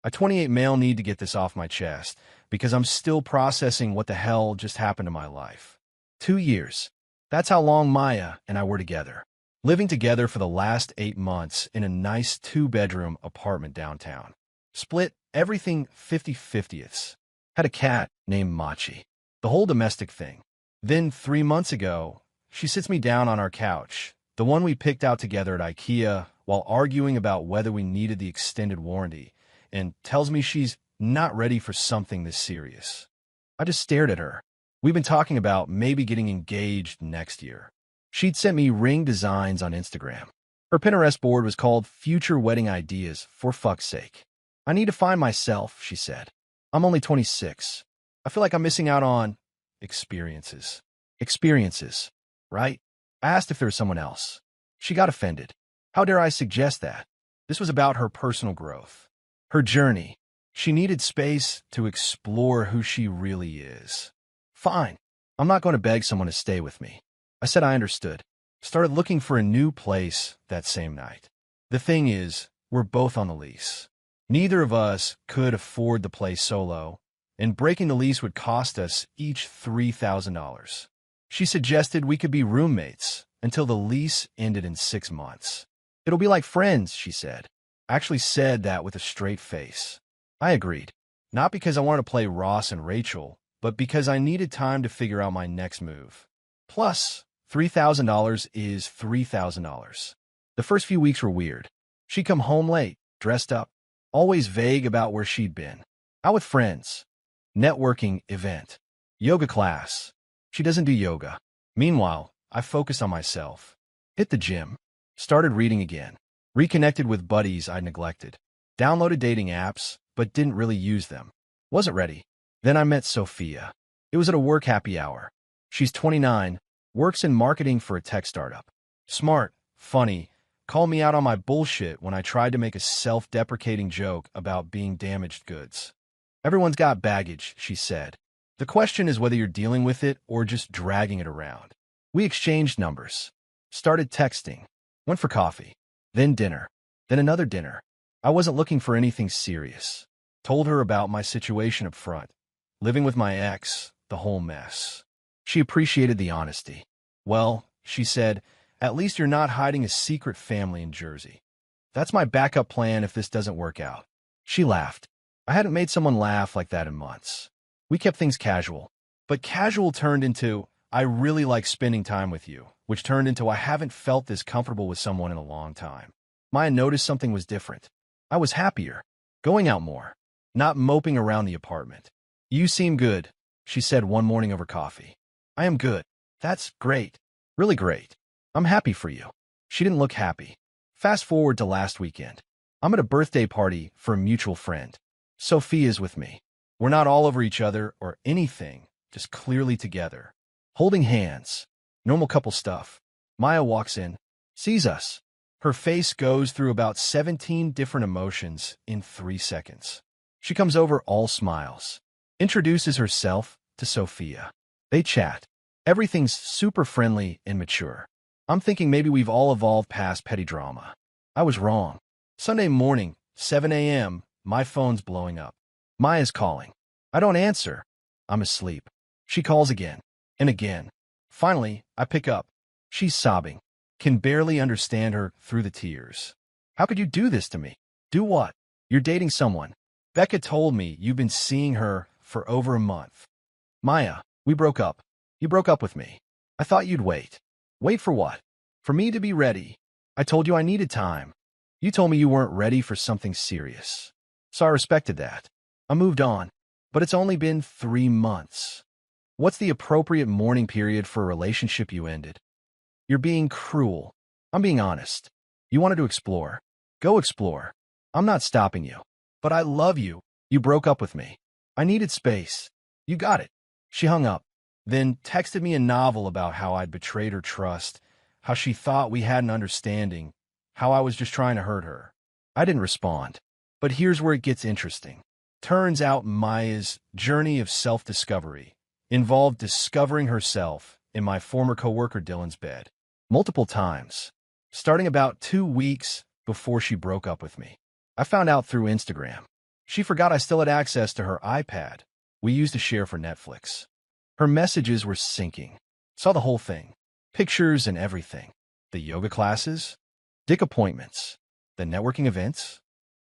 I 28 male need to get this off my chest because I'm still processing what the hell just happened to my life. 2 years. That's how long Maya and I were together. Living together for the last 8 months in a nice 2-bedroom apartment downtown. Split everything 50/50ths. Had a cat named Machi. The whole domestic thing. Then 3 months ago, she sits me down on our couch, the one we picked out together at IKEA, while arguing about whether we needed the extended warranty, and tells me she's not ready for something this serious. I just stared at her. We've been talking about maybe getting engaged next year. She'd sent me ring designs on Instagram. Her Pinterest board was called Future Wedding Ideas, for fuck's sake. I need to find myself, she said. I'm only 26. I feel like I'm missing out on experiences. Experiences, right? I asked if there was someone else. She got offended. How dare I suggest that? This was about her personal growth. Her journey. She needed space to explore who she really is. Fine. I'm not going to beg someone to stay with me. I said I understood. Started looking for a new place that same night. The thing is, we're both on the lease. Neither of us could afford the place solo, and breaking the lease would cost us each $3,000. She suggested we could be roommates until the lease ended in 6 months. It'll be like friends, she said. I actually said that with a straight face. I agreed. Not because I wanted to play Ross and Rachel, but because I needed time to figure out my next move. Plus, $3,000 is $3,000. The first few weeks were weird. She'd come home late, dressed up, always vague about where she'd been. Out with friends. Networking event. Yoga class. She doesn't do yoga. Meanwhile, I focused on myself. Hit the gym. Started reading again. Reconnected with buddies I'd neglected. Downloaded dating apps, but didn't really use them. Wasn't ready. Then I met Sophia. It was at a work happy hour. She's 29, works in marketing for a tech startup. Smart, funny, called me out on my bullshit when I tried to make a self-deprecating joke about being damaged goods. Everyone's got baggage, she said. The question is whether you're dealing with it or just dragging it around. We exchanged numbers. Started texting. Went for coffee. Then dinner. Then another dinner. I wasn't looking for anything serious. Told her about my situation up front. Living with my ex, the whole mess. She appreciated the honesty. Well, she said, at least you're not hiding a secret family in Jersey. That's my backup plan if this doesn't work out. She laughed. I hadn't made someone laugh like that in months. We kept things casual. But casual turned into, I really like spending time with you, which turned into I haven't felt this comfortable with someone in a long time. Maya noticed something was different. I was happier. Going out more. Not moping around the apartment. You seem good, she said one morning over coffee. I am good. That's great. Really great. I'm happy for you. She didn't look happy. Fast forward to last weekend. I'm at a birthday party for a mutual friend. Sophia's with me. We're not all over each other or anything, just clearly together. Holding hands. Normal couple stuff. Maya walks in, sees us. Her face goes through about 17 different emotions in 3 seconds. She comes over all smiles. Introduces herself to Sophia. They chat. Everything's super friendly and mature. I'm thinking maybe we've all evolved past petty drama. I was wrong. Sunday morning, 7 a.m., my phone's blowing up. Maya's calling. I don't answer. I'm asleep. She calls again and again. Finally, I pick up. She's sobbing. Can barely understand her through the tears. How could you do this to me? Do what? You're dating someone. Becca told me you've been seeing her for over a month. Maya, we broke up. You broke up with me. I thought you'd wait. Wait for what? For me to be ready. I told you I needed time. You told me you weren't ready for something serious. So I respected that. I moved on. But it's only been 3 months. What's the appropriate mourning period for a relationship you ended? You're being cruel. I'm being honest. You wanted to explore. Go explore. I'm not stopping you. But I love you. You broke up with me. I needed space. You got it. She hung up, then texted me a novel about how I'd betrayed her trust, how she thought we had an understanding, how I was just trying to hurt her. I didn't respond. But here's where it gets interesting. Turns out Maya's journey of self-discovery involved discovering herself in my former coworker Dylan's bed multiple times, starting about 2 weeks before she broke up with me. I found out through Instagram. She forgot I still had access to her iPad we used to share for Netflix. Her messages were syncing. Saw the whole thing. Pictures and everything. The yoga classes, dick appointments, the networking events,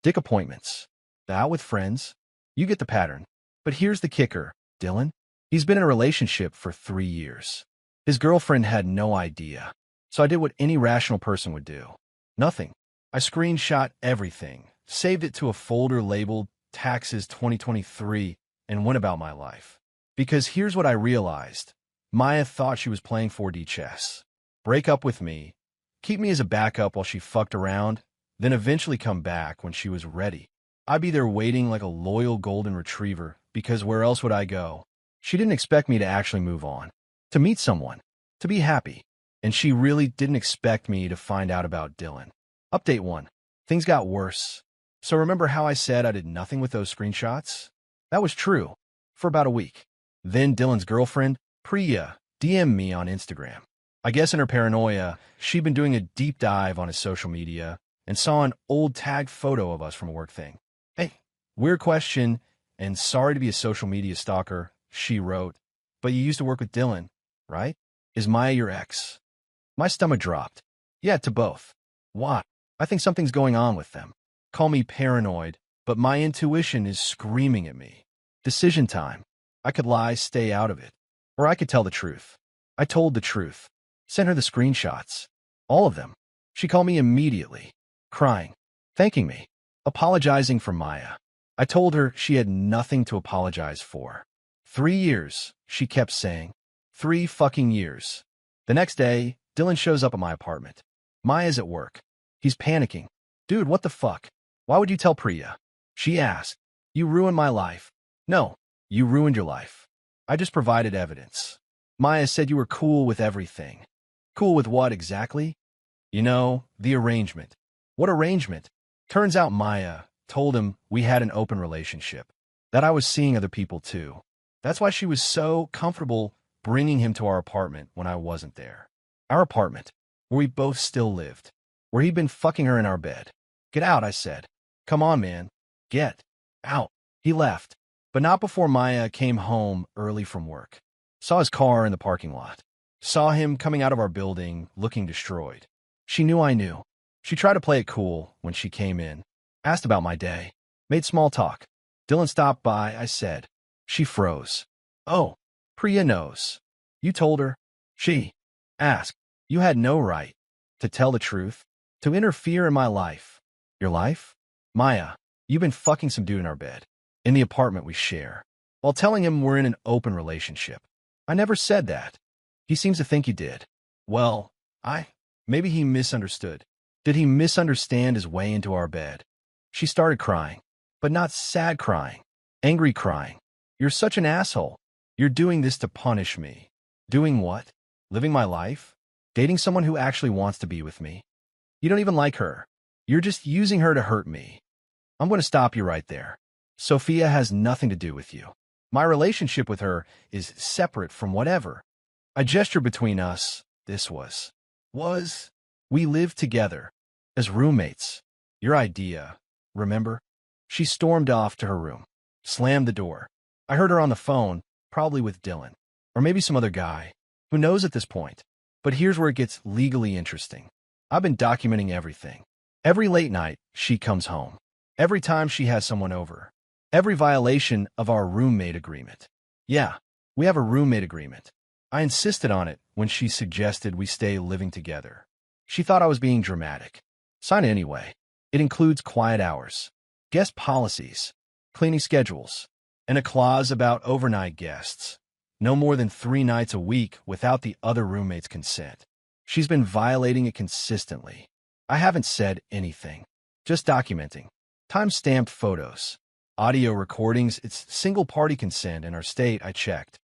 dick appointments, the out with friends. You get the pattern. But here's the kicker, Dylan. He's been in a relationship for 3 years. His girlfriend had no idea. So I did what any rational person would do. Nothing. I screenshot everything, saved it to a folder labeled Taxes 2023, and went about my life. Because here's what I realized. Maya thought she was playing 4D chess. Break up with me, keep me as a backup while she fucked around, then eventually come back when she was ready. I'd be there waiting like a loyal golden retriever, because where else would I go? She didn't expect me to actually move on, to meet someone, to be happy. And she really didn't expect me to find out about Dylan. Update 1. Things got worse. So remember how I said I did nothing with those screenshots? That was true, for about a week. Then Dylan's girlfriend, Priya, DM'd me on Instagram. I guess in her paranoia, she'd been doing a deep dive on his social media and saw an old tagged photo of us from a work thing. Hey, weird question, and sorry to be a social media stalker, she wrote, but you used to work with Dylan, right? Is Maya your ex? My stomach dropped. Yeah, to both. Why? I think something's going on with them. Call me paranoid, but my intuition is screaming at me. Decision time. I could lie, stay out of it. Or I could tell the truth. I told the truth. Sent her the screenshots. All of them. She called me immediately, crying, thanking me, apologizing for Maya. I told her she had nothing to apologize for. 3 years, she kept saying. 3 fucking years. The next day, Dylan shows up at my apartment. Maya's at work. He's panicking. Dude, what the fuck? Why would you tell Priya? She asked. You ruined my life. No, you ruined your life. I just provided evidence. Maya said you were cool with everything. Cool with what exactly? You know, the arrangement. What arrangement? Turns out Maya told him we had an open relationship, that I was seeing other people too. That's why she was so comfortable bringing him to our apartment when I wasn't there. Our apartment, where we both still lived, where he'd been fucking her in our bed. Get out, I said. Come on, man. Get out. He left, but not before Maya came home early from work. Saw his car in the parking lot. Saw him coming out of our building looking destroyed. She knew I knew. She tried to play it cool when she came in. Asked about my day. Made small talk. Dylan stopped by, I said. She froze. Oh, Priya knows. You told her? She asked. You had no right to tell the truth, to interfere in my life. Your life? Maya, you've been fucking some dude in our bed, in the apartment we share, while telling him we're in an open relationship. I never said that. He seems to think you did. Well, maybe he misunderstood. Did he misunderstand his way into our bed? She started crying, but not sad crying, angry crying. You're such an asshole. You're doing this to punish me. Doing what? Living my life? Dating someone who actually wants to be with me? You don't even like her. You're just using her to hurt me. I'm going to stop you right there. Sophia has nothing to do with you. My relationship with her is separate from whatever. I gestured between us. This was. We lived together. As roommates. Your idea. Remember? She stormed off to her room. Slammed the door. I heard her on the phone, probably with Dylan. Or maybe some other guy. Who knows at this point? But here's where it gets legally interesting. I've been documenting everything. Every late night, she comes home. Every time she has someone over. Every violation of our roommate agreement. Yeah, we have a roommate agreement. I insisted on it when she suggested we stay living together. She thought I was being dramatic. Sign it anyway. It includes quiet hours, guest policies, cleaning schedules, and a clause about overnight guests. No more than 3 nights a week without the other roommate's consent. She's been violating it consistently. I haven't said anything. Just documenting. Time-stamped photos. Audio recordings, it's single-party consent in our state, I checked.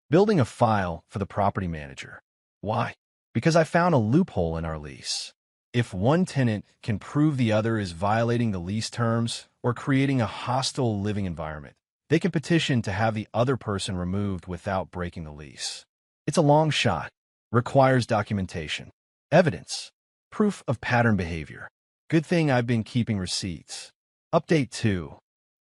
Building a file for the property manager. Why? Because I found a loophole in our lease. If one tenant can prove the other is violating the lease terms or creating a hostile living environment, they can petition to have the other person removed without breaking the lease. It's a long shot. Requires documentation. Evidence. Proof of pattern behavior. Good thing I've been keeping receipts. Update 2.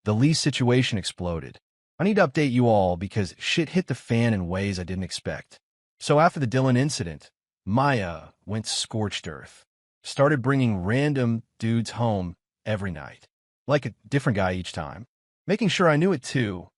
The lease situation exploded. I need to update you all because shit hit the fan in ways I didn't expect. So after the Dylan incident, Maya went scorched earth. Started bringing random dudes home every night. Like a different guy each time. Making sure I knew it too.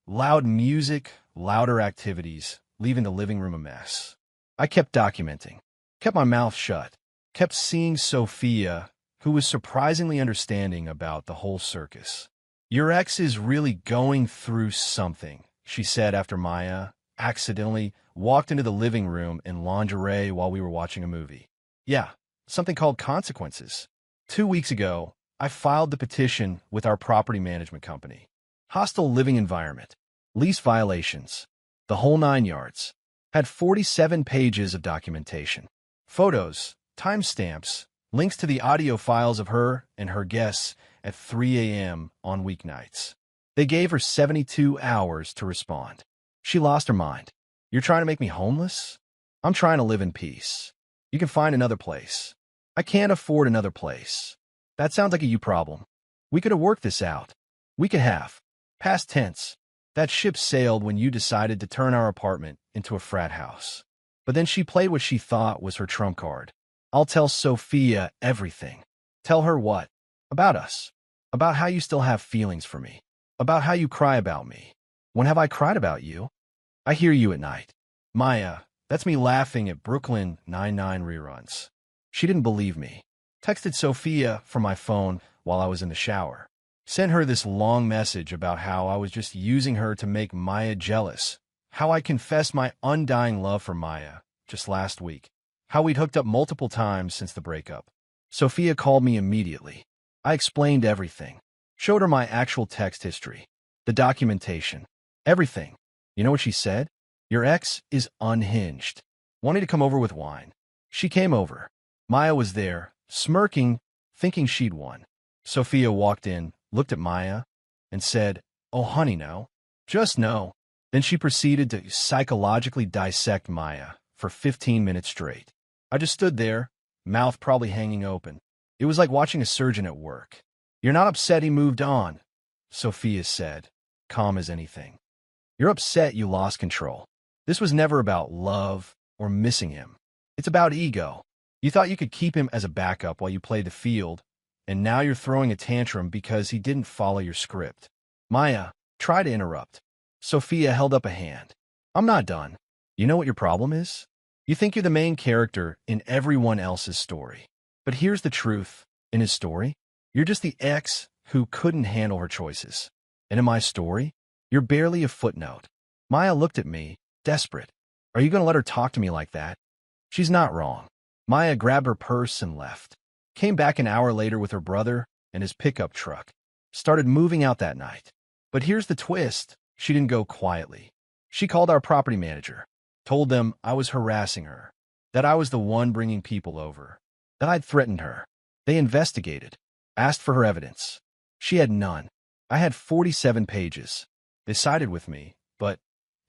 Loud music, louder activities, leaving the living room a mess. I kept documenting. Kept my mouth shut. Kept seeing Sophia, who was surprisingly understanding about the whole circus. Your ex is really going through something, she said after Maya accidentally walked into the living room in lingerie while we were watching a movie. Yeah, something called consequences. 2 weeks ago, I filed the petition with our property management company. Hostile living environment, lease violations, the whole 9 yards. Had 47 pages of documentation. Photos, timestamps, links to the audio files of her and her guests at 3 a.m. on weeknights. They gave her 72 hours to respond. She lost her mind. You're trying to make me homeless? I'm trying to live in peace. You can find another place. I can't afford another place. That sounds like a you problem. We could have worked this out. We could have. Past tense. That ship sailed when you decided to turn our apartment into a frat house. But then she played what she thought was her trump card. I'll tell Sophia everything. Tell her what? About us. About how you still have feelings for me. About how you cry about me. When have I cried about you? I hear you at night. Maya, that's me laughing at Brooklyn Nine-Nine reruns. She didn't believe me. Texted Sophia from my phone while I was in the shower. Sent her this long message about how I was just using her to make Maya jealous. How I confessed my undying love for Maya just last week. How we'd hooked up multiple times since the breakup. Sophia called me immediately. I explained everything. Showed her my actual text history. The documentation. Everything. You know what she said? Your ex is unhinged. Wanting to come over with wine. She came over. Maya was there, smirking, thinking she'd won. Sophia walked in, looked at Maya, and said, "Oh, honey, no. Just no." Then she proceeded to psychologically dissect Maya for 15 minutes straight. I just stood there, mouth probably hanging open. It was like watching a surgeon at work. You're not upset he moved on, Sophia said, calm as anything. You're upset you lost control. This was never about love or missing him. It's about ego. You thought you could keep him as a backup while you played the field, and now you're throwing a tantrum because he didn't follow your script. Maya, try to interrupt. Sophia held up a hand. I'm not done. You know what your problem is? You think you're the main character in everyone else's story. But here's the truth. In his story, you're just the ex who couldn't handle her choices. And in my story, you're barely a footnote. Maya looked at me, desperate. Are you going to let her talk to me like that? She's not wrong. Maya grabbed her purse and left. Came back an hour later with her brother and his pickup truck. Started moving out that night. But here's the twist. She didn't go quietly. She called our property manager. Told them I was harassing her. That I was the one bringing people over. That I'd threatened her. They investigated. Asked for her evidence. She had none. I had 47 pages. They sided with me, but,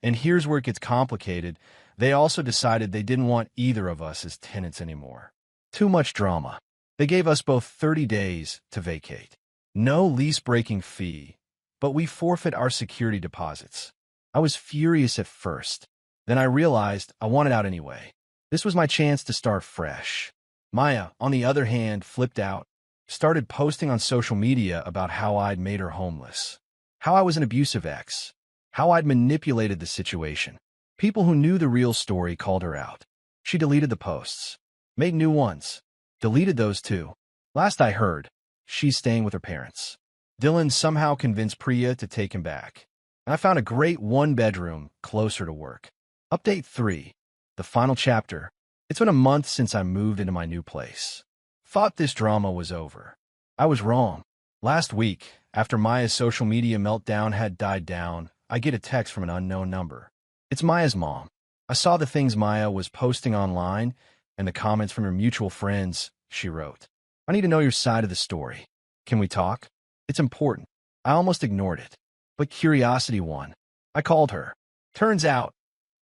and here's where it gets complicated, they also decided they didn't want either of us as tenants anymore. Too much drama. They gave us both 30 days to vacate. No lease-breaking fee, but we forfeit our security deposits. I was furious at first. Then I realized I wanted out anyway. This was my chance to start fresh. Maya, on the other hand, flipped out. Started posting on social media about how I'd made her homeless. How I was an abusive ex. How I'd manipulated the situation. People who knew the real story called her out. She deleted the posts. Made new ones. Deleted those too. Last I heard, she's staying with her parents. Dylan somehow convinced Priya to take him back. And I found a great one-bedroom closer to work. Update 3. The final chapter. It's been a month since I moved into my new place. Thought this drama was over. I was wrong. Last week, after Maya's social media meltdown had died down, I get a text from an unknown number. It's Maya's mom. I saw the things Maya was posting online and the comments from her mutual friends, she wrote. I need to know your side of the story. Can we talk? It's important. I almost ignored it. But curiosity won. I called her. Turns out,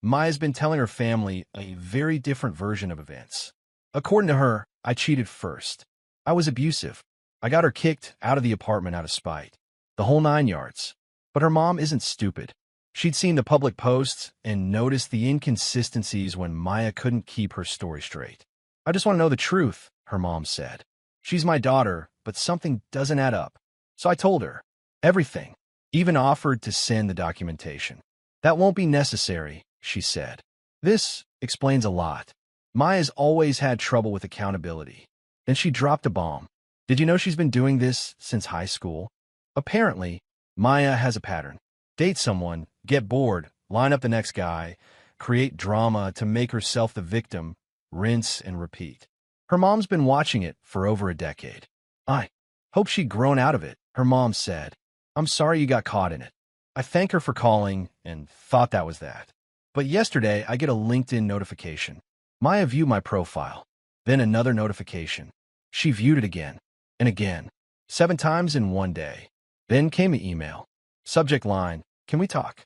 Maya's been telling her family a very different version of events. According to her, I cheated first. I was abusive. I got her kicked out of the apartment out of spite. the whole 9 yards. But her mom isn't stupid. She'd seen the public posts and noticed the inconsistencies when Maya couldn't keep her story straight. I just want to know the truth, her mom said. She's my daughter, but something doesn't add up. So I told her everything, even offered to send the documentation. That won't be necessary, she said. This explains a lot. Maya's always had trouble with accountability. Then she dropped a bomb. Did you know she's been doing this since high school? Apparently, Maya has a pattern. Date someone, get bored, line up the next guy, create drama to make herself the victim, rinse and repeat. Her mom's been watching it for over a decade. I hope she'd grown out of it, her mom said. I'm sorry you got caught in it. I thank her for calling and thought that was that. But yesterday, I get a LinkedIn notification. Maya viewed my profile. Then another notification. She viewed it again and again, 7 times in one day. Then came an email. Subject line, can we talk?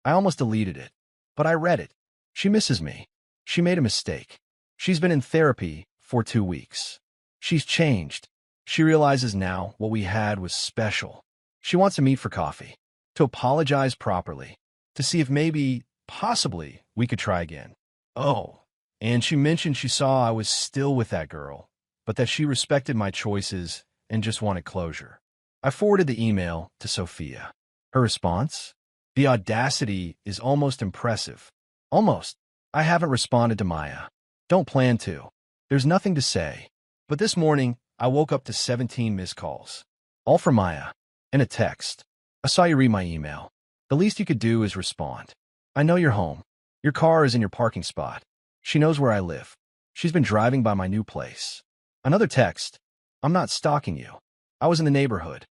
I almost deleted it, but I read it. She misses me. She made a mistake. She's been in therapy for 2 weeks. She's changed. She realizes now what we had was special. She wants to meet for coffee, to apologize properly, to see if maybe, possibly, we could try again. Oh, and she mentioned she saw I was still with that girl, but that she respected my choices and just wanted closure. I forwarded the email to Sophia. Her response? The audacity is almost impressive. Almost. I haven't responded to Maya. Don't plan to. There's nothing to say. But this morning, I woke up to 17 missed calls. All from Maya. And a text. I saw you read my email. The least you could do is respond. I know you're home. Your car is in your parking spot. She knows where I live. She's been driving by my new place. Another text. I'm not stalking you. I was in the neighborhood.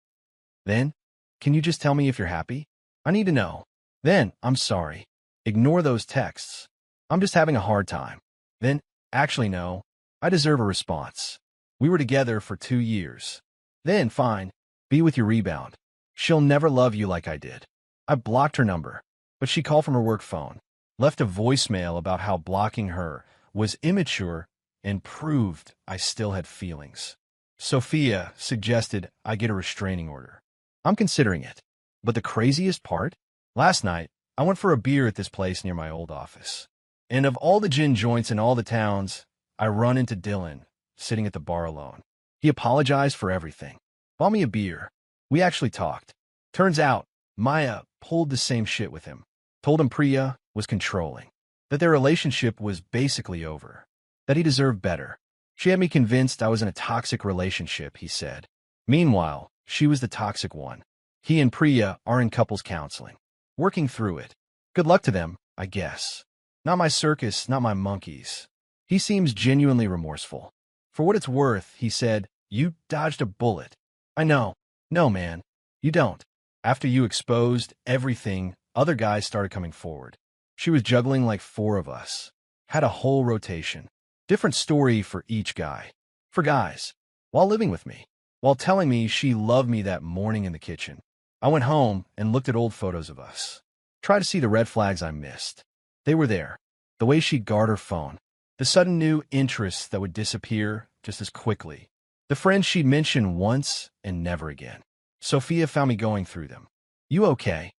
Then, can you just tell me if you're happy? I need to know. Then, I'm sorry. Ignore those texts. I'm just having a hard time. Then, actually no, I deserve a response. We were together for 2 years. Then, fine, be with your rebound. She'll never love you like I did. I blocked her number, but she called from her work phone, left a voicemail about how blocking her was immature and proved I still had feelings. Sophia suggested I get a restraining order. I'm considering it. But the craziest part? Last night, I went for a beer at this place near my old office. And of all the gin joints in all the towns, I run into Dylan, sitting at the bar alone. He apologized for everything. Bought me a beer. We actually talked. Turns out, Maya pulled the same shit with him. Told him Priya was controlling. That their relationship was basically over. That he deserved better. She had me convinced I was in a toxic relationship, he said. Meanwhile, she was the toxic one. He and Priya are in couples counseling. Working through it. Good luck to them, I guess. Not my circus, not my monkeys. He seems genuinely remorseful. For what it's worth, he said, you dodged a bullet. I know. No, man. You don't. After you exposed everything, other guys started coming forward. She was juggling like 4 of us. Had a whole rotation. Different story for each guy. For guys. While living with me. While telling me she loved me that morning in the kitchen. I went home and looked at old photos of us. Tried to see the red flags I missed. They were there. The way she'd guard her phone. The sudden new interests that would disappear just as quickly. The friends she'd mention once and never again. Sophia found me going through them. You okay?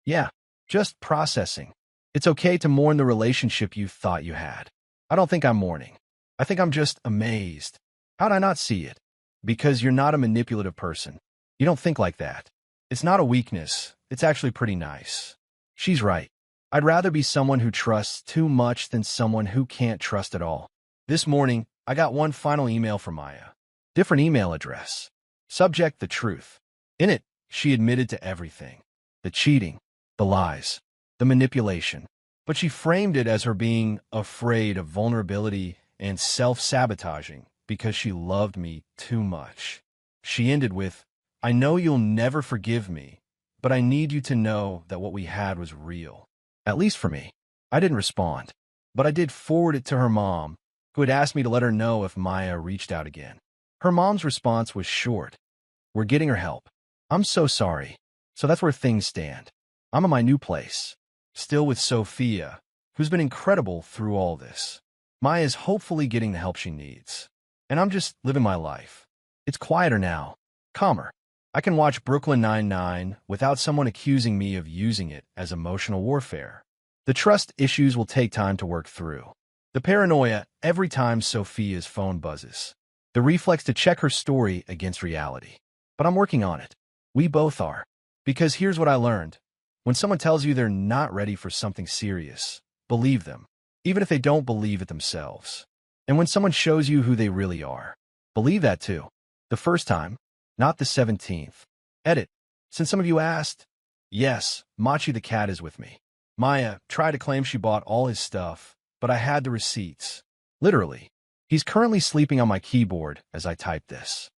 Yeah, just processing. It's okay to mourn the relationship you thought you had. I don't think I'm mourning. I think I'm just amazed. How'd I not see it? Because you're not a manipulative person. You don't think like that. It's not a weakness. It's actually pretty nice. She's right. I'd rather be someone who trusts too much than someone who can't trust at all. This morning, I got one final email from Maya. Different email address. Subject, the truth. In it, she admitted to everything. The cheating, the lies, the manipulation. But she framed it as her being afraid of vulnerability and self-sabotaging because she loved me too much. She ended with, I know you'll never forgive me, but I need you to know that what we had was real. At least for me. I didn't respond, but I did forward it to her mom, who had asked me to let her know if Maya reached out again. Her mom's response was short. We're getting her help. I'm so sorry. So that's where things stand. I'm in my new place. Still with Sophia, who's been incredible through all this. Maya's hopefully getting the help she needs. And I'm just living my life. It's quieter now. Calmer. I can watch Brooklyn Nine-Nine without someone accusing me of using it as emotional warfare. The trust issues will take time to work through. The paranoia every time Sophia's phone buzzes. The reflex to check her story against reality. But I'm working on it. We both are. Because here's what I learned. When someone tells you they're not ready for something serious, believe them, even if they don't believe it themselves. And when someone shows you who they really are, believe that too. The first time, not the 17th. Edit. Since some of you asked, yes, Machi the cat is with me. Maya tried to claim she bought all his stuff, but I had the receipts. Literally. He's currently sleeping on my keyboard as I type this.